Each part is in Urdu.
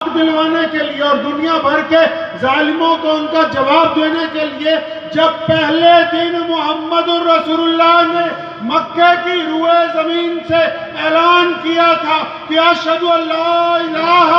دلوانے کے لیے اور دنیا بھر کے ظالموں کو ان کا جواب دینے کے لیے جب پہلے دن محمد الرسول اللہ نے مکہ کی روئے زمین سے اعلان کیا تھا کہ اشہد ان لا الہ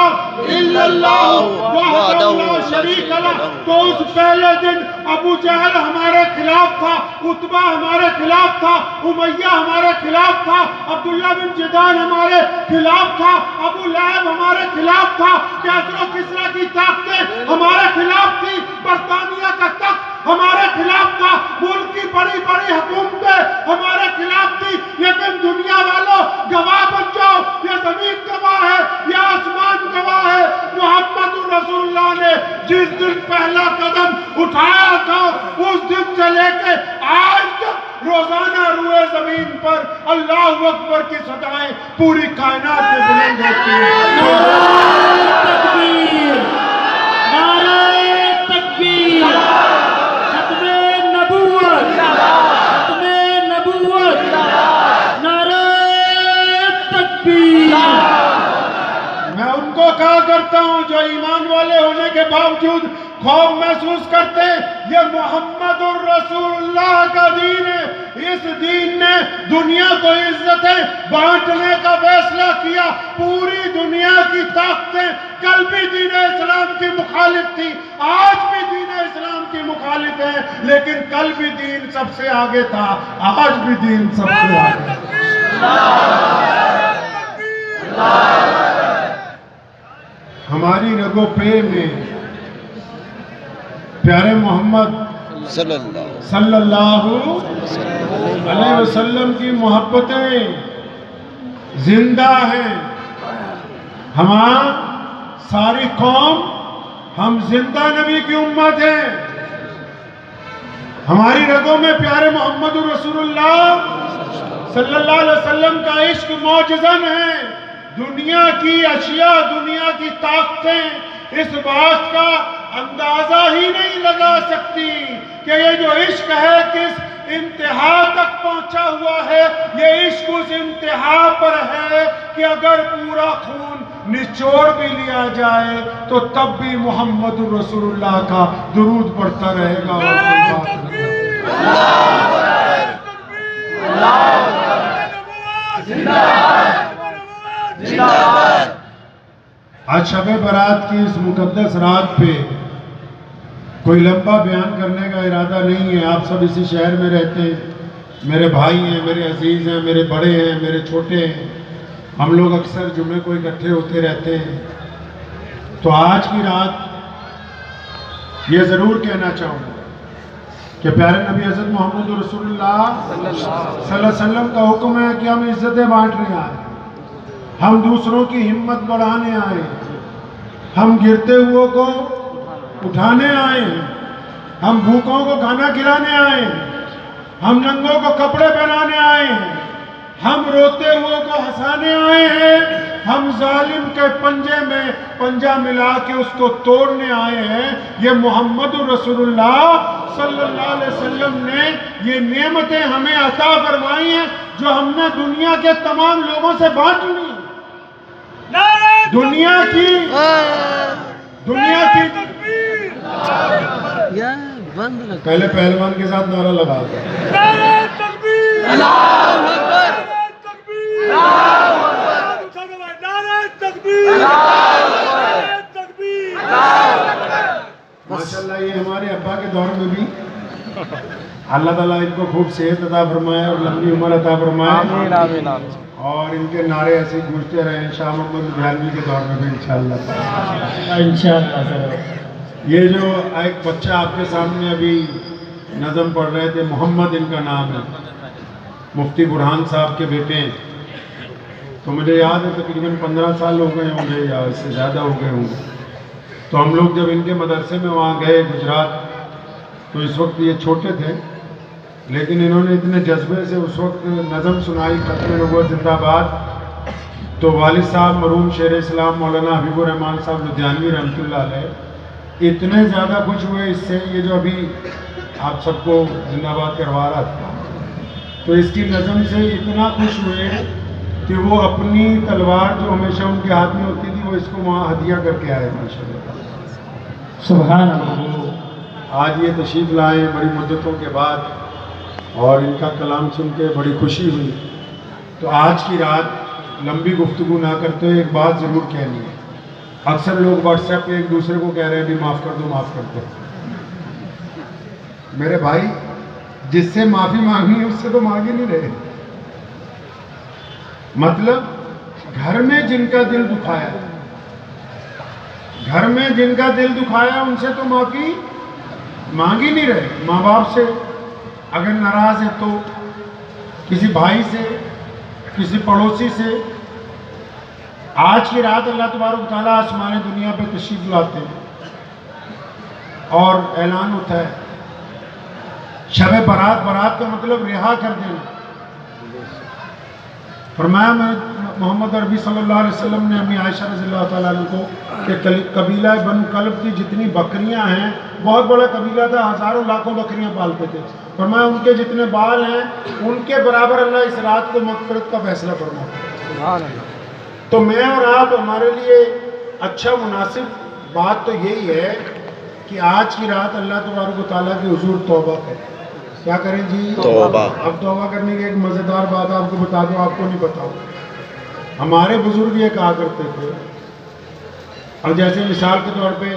الا اللہ وحدہ لا شریک لہ، تو اس پہلے دن ابو جہل ہمارے خلاف تھا، عتبہ ہمارے خلاف تھا، امیہ ہمارے خلاف تھا، عبداللہ بن جدعان ہمارے خلاف تھا، ابو لہب ہمارے خلاف تھا، کیسر و کسریٰ کی طاقتیں ہمارے خلاف تھی، برطانیہ کا تخت ہمارے خلاف تھا، ملک کی بڑی بڑی حکومتیں ہمارے خلاف تھی، لیکن دنیا والوں گواہ بن جاؤ، یہ زمین گواہ ہے، یہ آسمان گواہ ہے، محمد رسول اللہ نے جس دن پہلا قدم اٹھایا تھا اس دن سے لے کے آج تک روزانہ روئے زمین پر اللہ اکبر کی صدائیں پوری کائنات میں بلند ہوتی ہیں۔ تکبیر، نعرہ تکبیر، ختم نبوت، ختم نبوت، نعرہ تکبیر۔ میں ان کو کہا کرتا ہوں جو ایمان والے ہونے کے باوجود خوف محسوس کرتے ہیں، یہ محمد الرسول اللہ کا دین ہے، اس دین نے دنیا کو عزتیں بانٹنے کا فیصلہ کیا، پوری دنیا کی طاقتیں کل بھی دین اسلام کی مخالف تھی، آج بھی دین اسلام کی مخالف ہے، لیکن کل بھی دین سب سے آگے تھا، آج بھی دین سب سے آگے ہماری رگو پے میں پیارے محمد صلی اللہ علیہ وسلم کی محبتیں زندہ ہیں، ہمارا ساری قوم ہم زندہ نبی کی امت ہیں، ہماری رگوں میں پیارے محمد رسول اللہ صلی اللہ علیہ وسلم کا عشق معجزن ہے، دنیا کی اشیاء، دنیا کی طاقتیں اس بات کا اندازہ ہی نہیں لگا سکتی کہ یہ جو عشق ہے کس انتہا تک پہنچا ہوا ہے، یہ عشق اس انتہا پر ہے کہ اگر پورا خون نچوڑ بھی لیا جائے تو تب بھی محمد رسول اللہ کا درود پڑھتا رہے گا اور کوئی بات نہیں۔ آج شب برات کی اس مقدس رات پہ کوئی لمبا بیان کرنے کا ارادہ نہیں ہے، آپ سب اسی شہر میں رہتے ہیں، میرے بھائی ہیں، میرے عزیز ہیں، میرے بڑے ہیں، میرے چھوٹے ہیں، ہم لوگ اکثر جمعے کو اکٹھے ہوتے رہتے ہیں، تو آج کی رات یہ ضرور کہنا چاہوں گا کہ پیارے نبی حضرت محمد رسول اللہ صلی اللہ علیہ وسلم کا حکم ہے کہ ہم عزتیں بانٹنے آئے، ہم دوسروں کی ہمت بڑھانے آئے، ہم گرتے ہوئے کو اٹھانے آئے ہیں، ہم بھوکوں کو کھانا کھلانے آئے ہیں، ہم ننگوں کو کپڑے پہنانے آئے ہیں، ہم روتے ہوئے کو ہنسانے آئے ہیں، ہم ظالم کے پنجے میں پنجہ ملا کے اس کو توڑنے آئے ہیں۔ یہ محمد رسول اللہ صلی اللہ علیہ وسلم نے یہ نعمتیں ہمیں عطا فرمائی ہیں جو ہم نے دنیا کے تمام لوگوں سے بانٹنی، دنیا کی پہلے پہلوان کے ساتھ نعرہ لگا ماشاءاللہ یہ ہمارے ابا کے دور میں بھی اللہ تعالیٰ ان کو خوب صحت عطا فرمائے اور لمبی عمر عطا فرمائے، اور ان کے نعرے ایسے گونجتے رہے شاہ محمد لدھیانوی کے دور میں بھی انشاءاللہ۔ یہ جو ایک بچہ آپ کے سامنے ابھی نظم پڑھ رہے تھے، محمد ان کا نام ہے، مفتی برہان صاحب کے بیٹے ہیں، تو مجھے یاد ہے تقریباً 15 سال ہو گئے ہوں گے یا اس سے زیادہ ہو گئے ہوں گے، تو ہم لوگ جب ان کے مدرسے میں وہاں گئے گجرات، تو اس وقت یہ چھوٹے تھے، لیکن انہوں نے اتنے جذبے سے اس وقت نظم سنائی، ختم نبوت زندہ باد، تو والد صاحب مرحوم شیر اسلام مولانا حبیب الرحمان صاحب لدھیانوی رحمۃ اللہ علیہ اتنے زیادہ خوش ہوئے اس سے، یہ جو ابھی آپ سب کو زندہ باد کروا رہا تھا، تو اس کی نظم سے اتنا خوش ہوئے کہ وہ اپنی تلوار جو ہمیشہ ان کے ہاتھ میں ہوتی تھی وہ اس کو وہاں ہدیہ کر کے آئے ماشاءاللہ. سبحان اللہ. آج یہ تشریف لائے بڑی مدتوں کے بعد اور ان کا کلام سن کے بڑی خوشی ہوئی. تو آج کی رات لمبی گفتگو نہ کرتے ہوئے ایک بات ضرور کہنی ہے. اکثر لوگ واٹس ایپ پہ ایک دوسرے کو کہہ رہے ہیں بھی معاف کر دو معاف کر دو. میرے بھائی جس سے معافی مانگنی ہے اس سے تو مانگ ہی نہیں رہے. مطلب گھر میں جن کا دل دکھایا ان سے تو معافی مانگ ہی نہیں رہے. ماں باپ سے اگر ناراض ہے تو کسی بھائی سے کسی پڑوسی سے. آج کی رات اللہ تبارک تعالیٰ آسمان دنیا پہ تشریف لاتے ہیں اور اعلان ہوتا ہے شب برات. برات کا مطلب رہا کر دینا. فرمایا میں محمد عربی صلی اللہ علیہ وسلم نے امی عائشہ رضی اللہ تعالیٰ عنہ کو کہ قبیلہ بنو کلب کی جتنی بکریاں ہیں بہت بڑا قبیلہ تھا, ہزاروں لاکھوں بکریاں پالتے تھے. فرمایا ان کے جتنے بال ہیں ان کے برابر اللہ اس رات کو مغفرت کا فیصلہ فرماتا ہے. تو میں اور آپ ہمارے لیے اچھا مناسب بات تو یہی ہے کہ آج کی رات اللہ تبارک و تعالیٰ کے حضور توبہ کریں. کیا کریں جی؟ توبہ. اب توبہ کرنے کی ایک مزیدار بات آپ کو بتا دوں, آپ کو نہیں بتاؤں. ہمارے بزرگ یہ کہا کرتے تھے, اور جیسے مثال کے طور پہ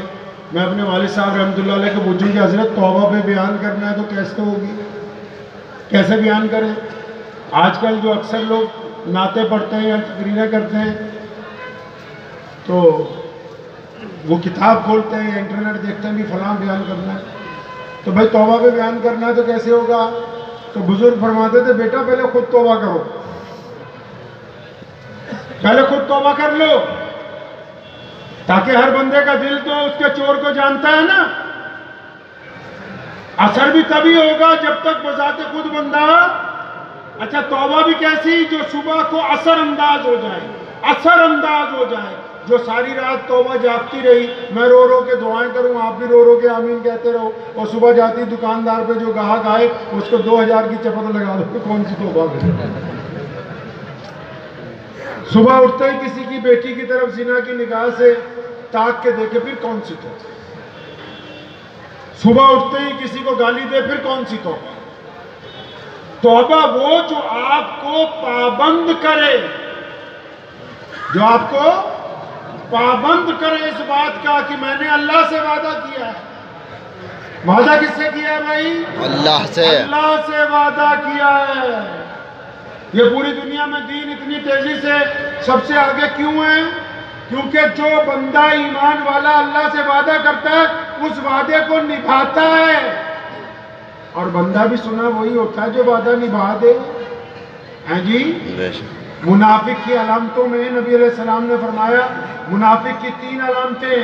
میں اپنے والد صاحب رحمۃ اللہ علیہ کو پوچھوں کہ حضرت توبہ پہ بیان کرنا ہے تو کیسے ہوگی, کیسے بیان کریں؟ آج کل جو اکثر لوگ نعتیں پڑھتے ہیں یا تقریریں کرتے ہیں تو وہ کتاب کھولتے ہیں یا انٹرنیٹ دیکھتے ہیں بھی فلاں بیان کرنا ہے. تو بھائی توبہ پہ بیان کرنا ہے تو کیسے ہوگا؟ تو بزرگ فرماتے تھے بیٹا پہلے خود توبہ کرو, پہلے خود توبہ کر لو, تاکہ ہر بندے کا دل تو اس کے چور کو جانتا ہے نا. اثر بھی تبھی ہوگا جب تک بذات خود بندہ. اچھا توبہ بھی کیسی؟ جو صبح کو اثر انداز ہو جائے, اثر انداز ہو جائے. جو ساری رات توبہ جاگتی رہی, میں رو رو کے دعائیں کروں, آپ بھی رو رو کے آمین کہتے رہو, اور صبح جاتی دکاندار پہ جو گاہک آئے اس کو 2000 کی چپت لگا دو, کون سی توبہ ہے؟ صبح اٹھتے ہی کسی کی بیٹی کی طرف زنا کی نگاہ سے تاک کے دیکھے, پھر کون سی توبہ؟ صبح اٹھتے ہی کسی کو گالی دے, پھر کون سی توبہ؟ توبہ وہ جو آپ کو پابند کرے, جو آپ کو پابند کرے اس بات کا کہ میں نے اللہ سے وعدہ کیا ہے. وعدہ کس سے کیا ہے بھائی؟ اللہ سے. اللہ سے وعدہ کیا ہے. یہ پوری دنیا میں دین اتنی تیزی سے سب سے آگے کیوں ہے؟ کیونکہ جو بندہ ایمان والا اللہ سے وعدہ کرتا ہے اس وعدے کو نبھاتا ہے, اور بندہ بھی سنا وہی ہوتا ہے جو وعدہ نبھا دے. ہیں جی؟ منافق کی علامتوں میں نبی علیہ السلام نے فرمایا منافق کی 3 علامتیں,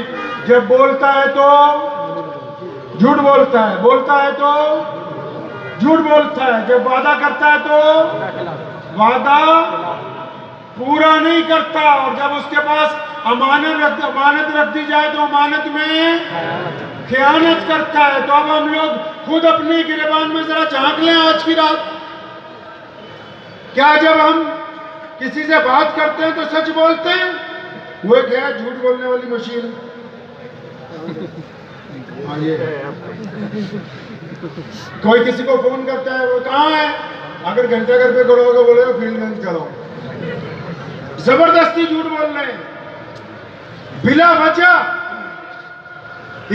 جب بولتا ہے تو جھوٹ بولتا ہے, بولتا ہے تو جھوٹ بولتا ہے, جب وعدہ کرتا ہے تو وعدہ پورا نہیں کرتا, اور جب اس کے پاس امانت رکھ دی جائے تو امانت میں خیانت کرتا ہے. تو اب ہم لوگ خود اپنی گریبان میں ذرا جھانک لیں آج کی رات. کیا جب ہم کسی سے بات کرتے ہیں تو سچ بولتے ہیں؟ وہ کیا ہے جھوٹ بولنے والی مشین. کوئی کسی کو فون کرتا ہے, وہ کہاں ہے؟ اگر گھنٹہ گھر پہ کھڑا ہوگا بولے گا فیلڈ میں چلا ہوں. زبردستی جھوٹ بول رہے ہیں بلا وجہ.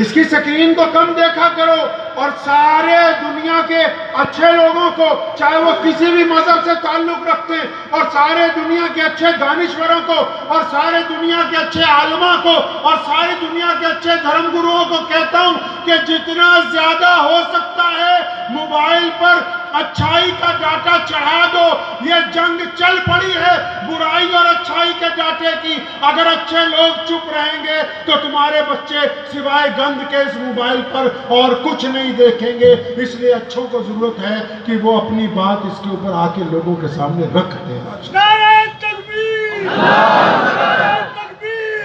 اس کی سکرین کو کم دیکھا کرو, اور سارے دنیا کے اچھے لوگوں کو, چاہے وہ کسی بھی مذہب سے تعلق رکھتے ہیں, اور سارے دنیا کے اچھے دانشوروں کو, اور سارے دنیا کے اچھے عالماء کو, اور ساری دنیا کے اچھے دھرم گروؤں کو کہتا ہوں کہ جتنا زیادہ ہو سکتا ہے موبائل پر اچھائی کا ڈاٹا چڑھا دو. یہ جنگ چل پڑی ہے برائی اور اچھائی کے ڈاٹے کی. اگر اچھے لوگ چپ رہیں گے تو تمہارے بچے سوائے گند کے اس موبائل پر اور کچھ نہیں دیکھیں گے. اس لیے اچھوں کو ضرورت ہے کہ وہ اپنی بات اس کے اوپر آ کے لوگوں کے سامنے رکھ دیں. نعرہ تکبیر! نعرہ تکبیر!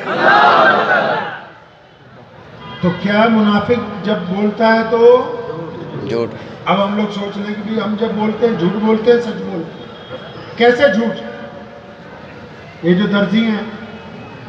تو کیا منافق جب بولتا ہے تو جھوٹ. اب ہم لوگ سوچ لیں کہ بھی ہم جب بولتے ہیں جھوٹ بولتے ہیں, سچ بولتے ہیں. کیسے جھوٹ؟ یہ جو درزی ہیں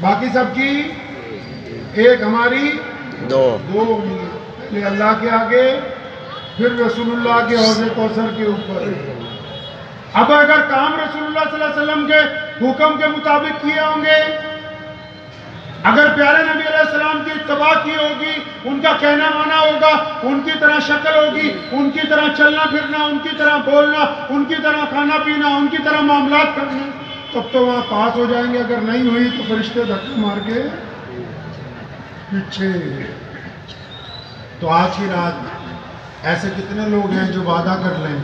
باقی سب کی ایک، ہماری دو. انگلیاں. پہلے اللہ کے آگے، پھر رسول اللہ کے حوض کوثر کے اوپر. اب اگر کام رسول اللہ صلی اللہ علیہ وسلم کے حکم کے مطابق کیے ہوں گے، اگر پیارے نبی علیہ السلام کی اتباع کی ہوگی، ان کا کہنا مانا ہوگا، ان کی طرح شکل ہوگی، ان کی طرح چلنا پھرنا، ان کی طرح بولنا، ان کی طرح کھانا پینا، ان کی طرح معاملات کرنا، تب تو وہاں پاس ہو جائیں گے. اگر نہیں ہوئی تو فرشتے دھکے مار کے پیچھے. تو آج کی رات ایسے کتنے لوگ ہیں جو وعدہ کر لیں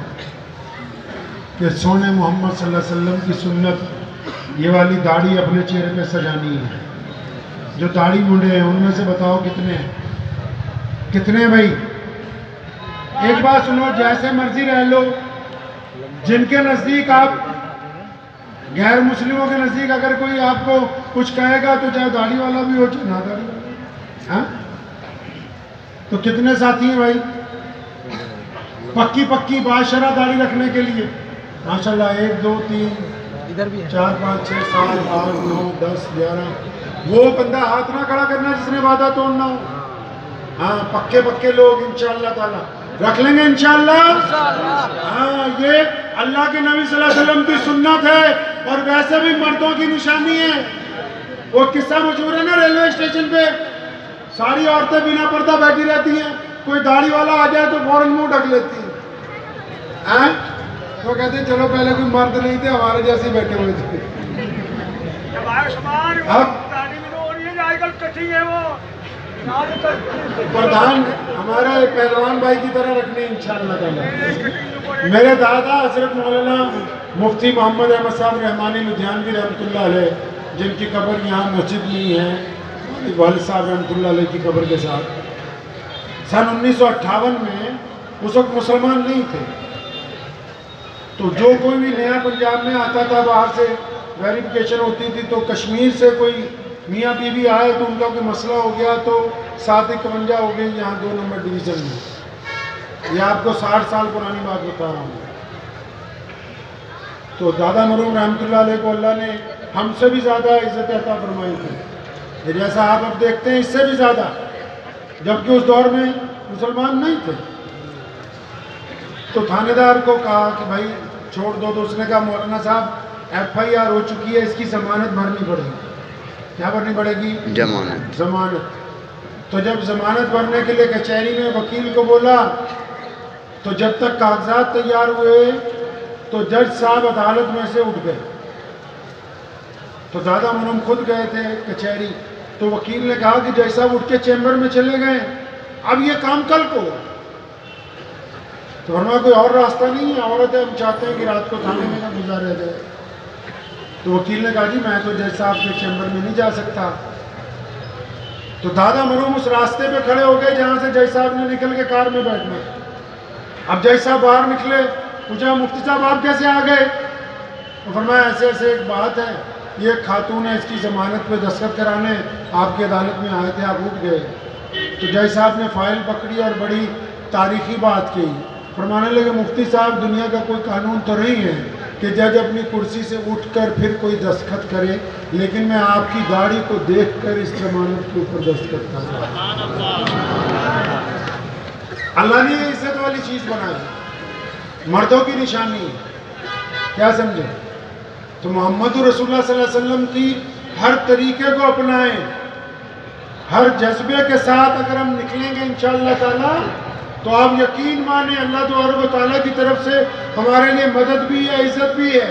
کہ سونے محمد صلی اللہ علیہ وسلم کی سنت یہ والی داڑھی اپنے چہرے پہ سجانی ہے. جو داڑھی منڈے ہیں ان میں سے بتاؤ کتنے ہیں؟ کتنے ہیں بھائی؟ ایک بات سنو، جیسے مرضی رہ لو، جن کے نزدیک آپ غیر مسلموں کے نزدیک اگر کوئی آپ کو کچھ کہے گا تو چاہے داڑھی والا بھی ہو چاہے نہ داڑھی والا. ہاں تو کتنے ساتھی ہیں بھائی پکی باشرہ داڑھی رکھنے کے لیے؟ ماشاءاللہ 1 2 3 4 5 6 7 8 9 10 11. وہ بندہ ہاتھ نہ کھڑا کرنا جس نے وعدہ توڑنا ہو. ہاں پکے لوگ انشاءاللہ تعالی رکھ لیں گے انشاءاللہ. ہاں یہ اللہ کے نبی صلی اللہ علیہ وسلم کی سنت ہے اور ویسے بھی مردوں کی نشانی ہے. وہ قصہ مشہور ہے نا ریلوے اسٹیشن پہ ساری عورتیں بنا پردہ بیٹھی رہتی ہیں، کوئی داڑھی والا آ جائے تو فوراً منہ ڈھک لیتی ہیں. تو کہتے ہیں چلو پہلے کوئی مرد نہیں تھے ہمارے جیسے بیٹھے ہوئے تھے. پردھان ہمارے پہلوان بھائی کی طرح رکھنے انشاءاللہ تعالی. میرے دادا حضرت مولانا مفتی محمد احمد صاحب رحمانی لدھیانوی رحمۃ اللہ علیہ، جن کی قبر یہاں مسجد میں ہی ہے، والد صاحب رحمۃ اللہ علیہ کی قبر کے ساتھ، سن 1958 میں اس وقت مسلمان نہیں تھے. تو جو کوئی بھی نیا پنجاب میں آتا تھا باہر سے ویریفیکیشن ہوتی تھی، تو کشمیر سے کوئی میاں بیوی آئے تو ان کا کوئی مسئلہ ہو گیا تو 751 ہو گئی یہاں 2 نمبر ڈویژن میں. یہ آپ کو 60 سال پرانی بات بتا رہا ہوں. تو دادا مرحوم رحمۃ اللہ علیہ کو اللہ نے ہم سے بھی زیادہ عزت عطا فرمائی تھی، جیسا آپ اب دیکھتے ہیں اس سے بھی زیادہ، جبکہ اس دور میں مسلمان نہیں تھے. تو تھانے دار کو کہا کہ بھائی چھوڑ دو، تو اس نے کہا مولانا صاحب FIR ہو چکی ہے، اس کی ضمانت بھرنی پڑے گی. کیا بھرنی پڑے گی؟ ضمانت. تو جب ضمانت بھرنے کے لیے کچہری میں وکیل کو بولا تو جب تک کاغذات تیار ہوئے تو جج صاحب عدالت میں سے اٹھ گئے. تو دادا مرحوم خود گئے تھے کچہری، تو وکیل نے کہا کہ جج صاحب اٹھ کے چیمبر میں چلے گئے، اب یہ کام کل کو. تو فرمایا کوئی اور راستہ نہیں ہے، عورت ہے، ہم چاہتے ہیں کہ رات کو تھانے میں نہ گزارا جائے. تو وکیل نے کہا جی میں تو جج صاحب کے چیمبر میں نہیں جا سکتا. تو دادا مرحوم اس راستے پہ کھڑے ہو گئے جہاں سے جج صاحب نے نکل کے کار میں بیٹھنا. اب جج صاحب باہر نکلے، پوچھا مفتی صاحب آپ کیسے آ گئے؟ تو فرمایا ایسے ایک بات ہے، یہ خاتون ہے، اس کی ضمانت پہ دستخط کرانے آپ کی عدالت میں آئے تھے، آپ اٹھ گئے. تو جج صاحب نے فائل پکڑی اور بڑی تاریخی بات کی. فرمانے لگے مفتی صاحب دنیا کا کوئی قانون تو نہیں ہے کہ جج اپنی کرسی سے اٹھ کر پھر کوئی دستخط کرے، لیکن میں آپ کی داڑھی کو دیکھ کر اس ضمانت کے اوپر دستخط کر رہا ہوں. اللہ نے یہ عزت والی چیز بنائی، مردوں کی نشانی ہے. کیا سمجھے؟ تو محمد رسول اللہ صلی اللہ علیہ وسلم کی ہر طریقے کو اپنائیں، ہر جذبے کے ساتھ اگر ہم نکلیں گے انشاءاللہ تعالی تو آپ یقین مانیں اللہ تبارک و تعالیٰ کی طرف سے ہمارے لیے مدد بھی ہے، عزت بھی ہے،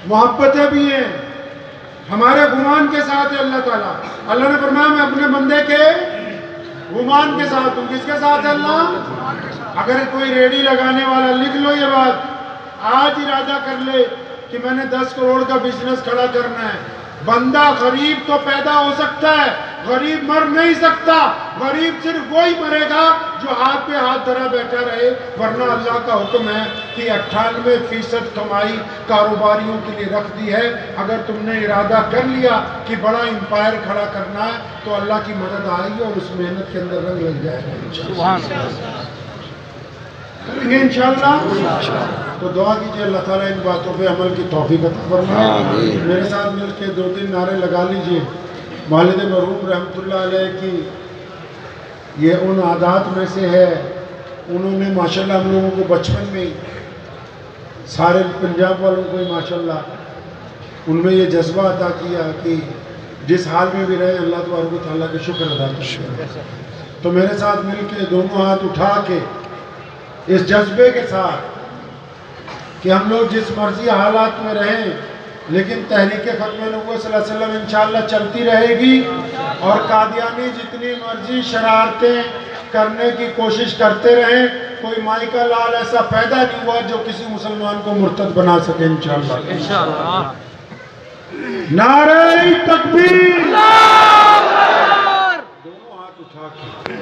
محبتیں بھی ہیں، ہمارے گمان کے ساتھ ہے اللہ تعالیٰ. اللہ نے فرمایا میں اپنے بندے کے گمان کے ساتھ ہوں. کس کے ساتھ ہے اللہ؟ اگر کوئی ریڈی لگانے والا لکھ لو یہ بات، آج ارادہ کر لے کہ میں نے 10 کروڑ کا بزنس کھڑا کرنا ہے. بندہ غریب تو پیدا ہو سکتا ہے، غریب مر نہیں سکتا. غریب صرف وہی مرے گا جو ہاتھ پہ ہاتھ دھرا بیٹھا رہے، ورنہ اللہ کا حکم ہے کہ 98% کمائی کاروباریوں کے لیے رکھ دی ہے. اگر تم نے ارادہ کر لیا کہ بڑا امپائر کھڑا کرنا ہے تو اللہ کی مدد آئے گی اور اس محنت کے اندر رنگ لگ جائے گا انشاءاللہ. کریں گے انشاءاللہ. تو دعا کیجیے اللہ تعالیٰ ان باتوں پہ عمل کی توفیق عطا فرمائے. میرے ساتھ مل کے 2-3 نعرے لگا لیجئے. والد مرحوم رحمۃ اللہ علیہ کی یہ ان عادات میں سے ہے. انہوں نے ماشاءاللہ ہم لوگوں کو بچپن میں ہی سارے پنجاب والوں کو ہی ماشاءاللہ ان میں یہ جذبہ عطا کیا کہ جس حال میں بھی رہے اللہ تبارک و تعالیٰ کے شکر ادا کریں. تو میرے ساتھ مل کے دونوں ہاتھ اٹھا کے اس جذبے کے ساتھ کہ ہم لوگ جس مرضی حالات میں رہیں لیکن تحریک ختم نبوت صلی اللہ علیہ وسلم انشاءاللہ چلتی رہے گی. اور قادیانی جتنی مرضی شرارتیں کرنے کی کوشش کرتے رہیں, کوئی مائی کا لال ایسا پیدا نہیں ہوا جو کسی مسلمان کو مرتد بنا سکے انشاءاللہ. نعرہ تکبیر. دونوں ہاتھ اٹھا کے